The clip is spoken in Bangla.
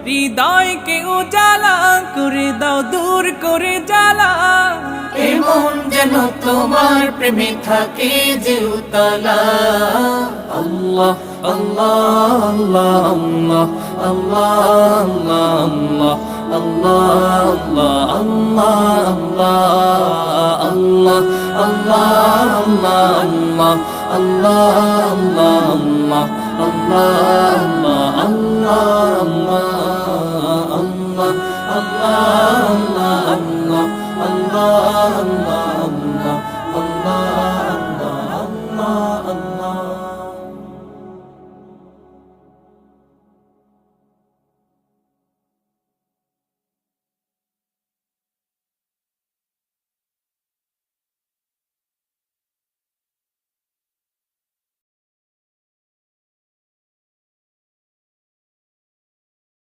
হৃদয়কে উজালা করে দাও, দূর করে জ্বালা। এমন যেন তোমার প্রেমে থাকে যে উতলা। আল্লাহ আল্লাহ আল্লাহ আল্লাহ আল্লাহ আল্লাহ আল্লাহ আল্লাহ আল্লাহ আল্লাহ আল্লাহ আল্লাহ আল্লাহ আল্লাহ আল্লাহ আল্লাহ আল্লাহ আল্লাহ